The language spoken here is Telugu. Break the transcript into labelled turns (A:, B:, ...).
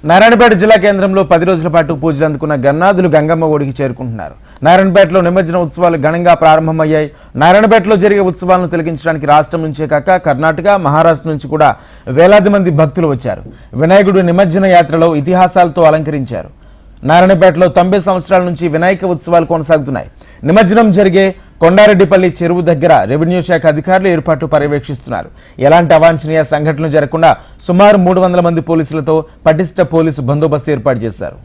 A: నారాయణపేట జిల్లా కేంద్రంలో 10 రోజుల పాటు పూజలు అందుకున్న గన్నాదులు గంగమ్మ ఒడికి చేరుకుంటున్నారు. నారాయణపేటలో నిమజ్జన ఉత్సవాలు ఘనంగా ప్రారంభమయ్యాయి. నారాయణపేటలో జరిగే ఉత్సవాలను తిలకించడానికి రాష్ట్రం నుంచే కాక కర్ణాటక, మహారాష్ట్ర నుంచి కూడా వేలాది మంది భక్తులు వచ్చారు. వినాయకుడు నిమజ్జన యాత్రలో ఇతిహాసాలతో అలంకరించారు. నారాయణపేటలో 90 సంవత్సరాల నుంచి వినాయక ఉత్సవాలు కొనసాగుతున్నాయి. నిమజ్జనం జరిగే కొండారెడ్డిపల్లి చెరువు దగ్గర రెవెన్యూ శాఖ అధికారులు ఏర్పాటు పర్యవేక్షిస్తున్నారు. ఎలాంటి అవాంఛనీయ సంఘటనలు జరగకుండా సుమారు 300 మంది పోలీసులతో పటిష్ట పోలీసు బందోబస్తు ఏర్పాటు చేశారు.